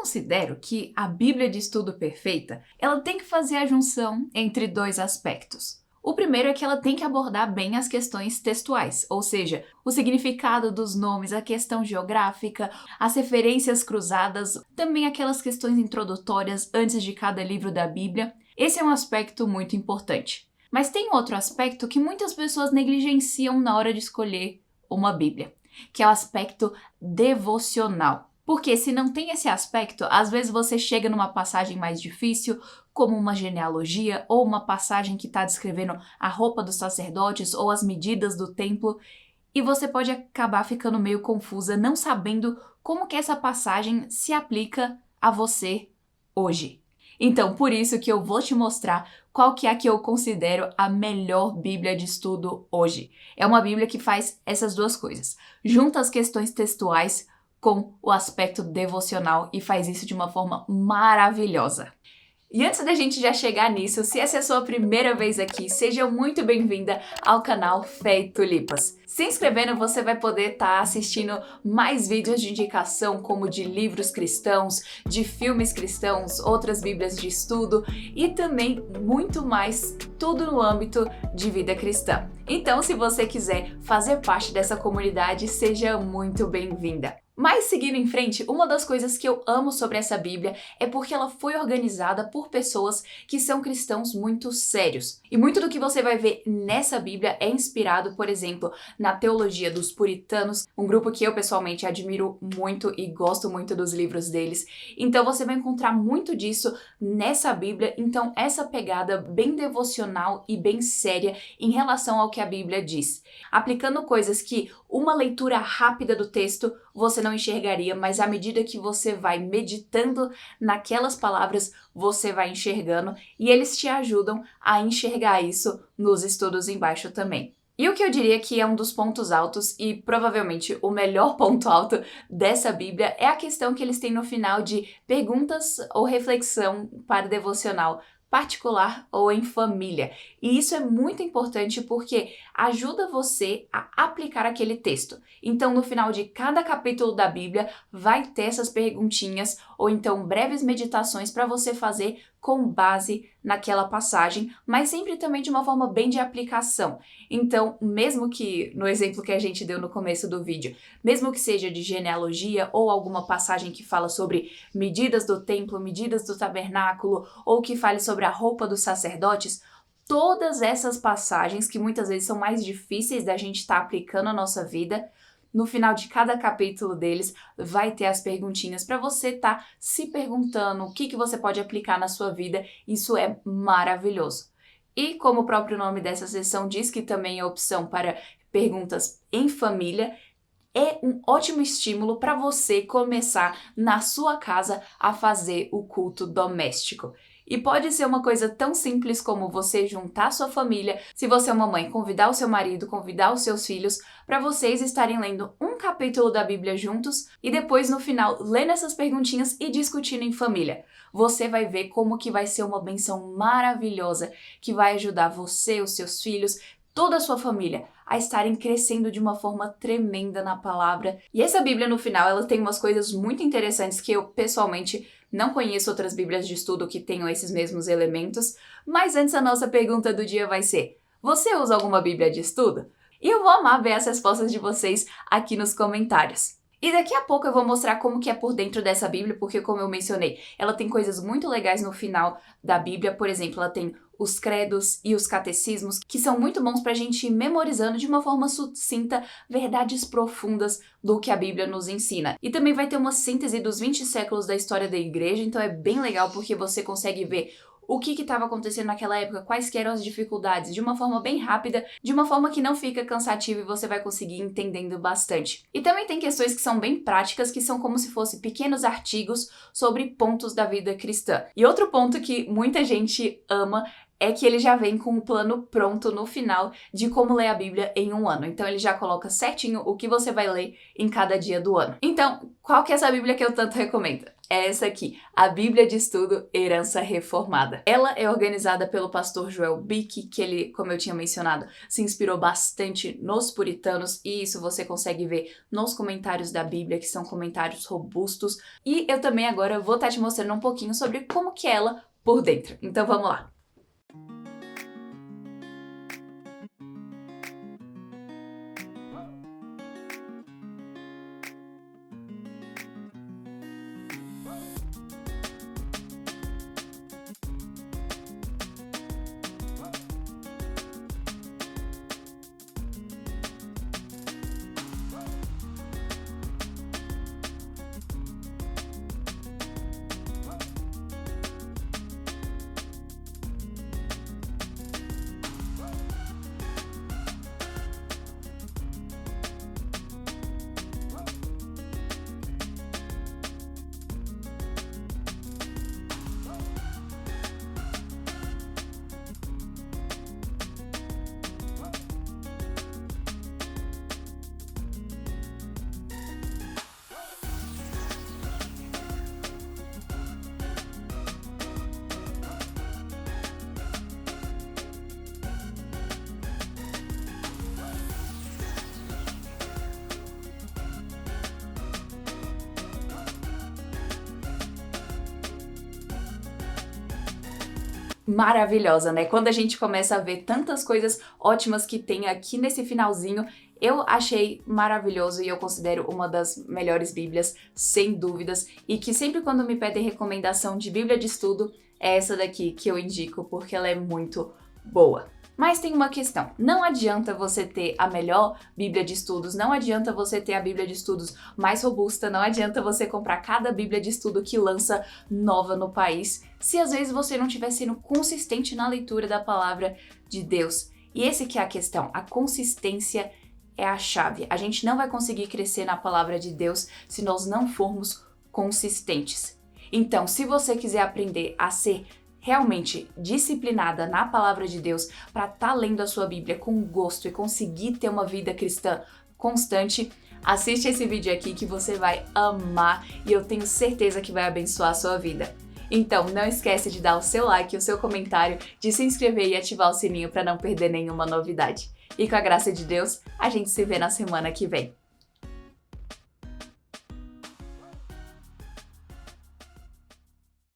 considero que a Bíblia de Estudo Perfeita, ela tem que fazer a junção entre dois aspectos. O primeiro é que ela tem que abordar bem as questões textuais, ou seja, o significado dos nomes, a questão geográfica, as referências cruzadas, também aquelas questões introdutórias antes de cada livro da Bíblia. Esse é um aspecto muito importante. Mas tem outro aspecto que muitas pessoas negligenciam na hora de escolher uma Bíblia, que é o aspecto devocional. Porque se não tem esse aspecto, às vezes você chega numa passagem mais difícil, como uma genealogia ou uma passagem que está descrevendo a roupa dos sacerdotes ou as medidas do templo, e você pode acabar ficando meio confusa, não sabendo como que essa passagem se aplica a você hoje. Então, por isso que eu vou te mostrar qual que é a que eu considero a melhor Bíblia de estudo hoje. É uma Bíblia que faz essas duas coisas. Junta as questões textuais com o aspecto devocional e faz isso de uma forma maravilhosa. E antes da gente já chegar nisso, se essa é a sua primeira vez aqui, seja muito bem-vinda ao canal Fé e Tulipas. Se inscrevendo, você vai poder estar assistindo mais vídeos de indicação, como de livros cristãos, de filmes cristãos, outras bíblias de estudo e também muito mais, tudo no âmbito de vida cristã. Então, se você quiser fazer parte dessa comunidade, seja muito bem-vinda. Mas seguindo em frente, uma das coisas que eu amo sobre essa Bíblia é porque ela foi organizada por pessoas que são cristãos muito sérios. E muito do que você vai ver nessa Bíblia é inspirado, por exemplo, na teologia dos puritanos, um grupo que eu pessoalmente admiro muito e gosto muito dos livros deles. Então você vai encontrar muito disso nessa Bíblia, então essa pegada bem devocional e bem séria em relação ao que a Bíblia diz. Aplicando coisas que uma leitura rápida do texto você não enxergaria, mas à medida que você vai meditando naquelas palavras, você vai enxergando e eles te ajudam a enxergar isso nos estudos embaixo também. E o que eu diria que é um dos pontos altos e provavelmente o melhor ponto alto dessa Bíblia é a questão que eles têm no final de perguntas ou reflexão para devocional particular ou em família. E isso é muito importante porque ajuda você a aplicar aquele texto. Então, no final de cada capítulo da Bíblia, vai ter essas perguntinhas ou então breves meditações para você fazer com base naquela passagem, mas sempre também de uma forma bem de aplicação. Então, mesmo que, no exemplo que a gente deu no começo do vídeo, mesmo que seja de genealogia ou alguma passagem que fala sobre medidas do templo, medidas do tabernáculo, ou que fale sobre a roupa dos sacerdotes, todas essas passagens, que muitas vezes são mais difíceis da gente estar aplicando na nossa vida, no final de cada capítulo deles vai ter as perguntinhas para você estar se perguntando o que você pode aplicar na sua vida. Isso é maravilhoso. E como o próprio nome dessa sessão diz, que também é opção para perguntas em família, é um ótimo estímulo para você começar na sua casa a fazer o culto doméstico. E pode ser uma coisa tão simples como você juntar sua família, se você é uma mãe, convidar o seu marido, convidar os seus filhos, para vocês estarem lendo um capítulo da Bíblia juntos e depois no final lendo essas perguntinhas e discutindo em família. Você vai ver como que vai ser uma bênção maravilhosa que vai ajudar você, os seus filhos, toda a sua família a estarem crescendo de uma forma tremenda na palavra. E essa Bíblia no final, ela tem umas coisas muito interessantes que eu pessoalmente não conheço outras Bíblias de estudo que tenham esses mesmos elementos, mas antes a nossa pergunta do dia vai ser: você usa alguma Bíblia de estudo? E eu vou amar ver as respostas de vocês aqui nos comentários. E daqui a pouco eu vou mostrar como que é por dentro dessa Bíblia, porque como eu mencionei, ela tem coisas muito legais no final da Bíblia. Por exemplo, ela tem os credos e os catecismos, que são muito bons para a gente ir memorizando de uma forma sucinta verdades profundas do que a Bíblia nos ensina. E também vai ter uma síntese dos 20 séculos da história da igreja, então é bem legal porque você consegue ver o que estava acontecendo naquela época, quais que eram as dificuldades, de uma forma bem rápida, de uma forma que não fica cansativa e você vai conseguir entendendo bastante. E também tem questões que são bem práticas, que são como se fossem pequenos artigos sobre pontos da vida cristã. E outro ponto que muita gente ama é que ele já vem com um plano pronto no final de como ler a Bíblia em um ano. Então ele já coloca certinho o que você vai ler em cada dia do ano. Então, qual que é essa Bíblia que eu tanto recomendo? é essa aqui, a Bíblia de Estudo Herança Reformada. Ela é organizada pelo pastor Joel Bick, que ele, como eu tinha mencionado, se inspirou bastante nos puritanos, e isso você consegue ver nos comentários da Bíblia, que são comentários robustos. E eu também agora vou estar te mostrando um pouquinho sobre como que é ela por dentro. Então vamos lá! Maravilhosa, né? Quando a gente começa a ver tantas coisas ótimas que tem aqui nesse finalzinho, eu achei maravilhoso e eu considero uma das melhores bíblias, sem dúvidas, e que sempre quando me pedem recomendação de bíblia de estudo, é essa daqui que eu indico porque ela é muito boa. Mas tem uma questão, não adianta você ter a melhor Bíblia de Estudos, não adianta você ter a Bíblia de Estudos mais robusta, não adianta você comprar cada Bíblia de Estudo que lança nova no país, se às vezes você não estiver sendo consistente na leitura da palavra de Deus. E esse que é a questão, a consistência é a chave. A gente não vai conseguir crescer na palavra de Deus se nós não formos consistentes. Então, se você quiser aprender a ser realmente disciplinada na palavra de Deus para estar lendo a sua Bíblia com gosto e conseguir ter uma vida cristã constante, assiste esse vídeo aqui que você vai amar e eu tenho certeza que vai abençoar a sua vida. Então, não esquece de dar o seu like, o seu comentário, de se inscrever e ativar o sininho para não perder nenhuma novidade. E com a graça de Deus, a gente se vê na semana que vem.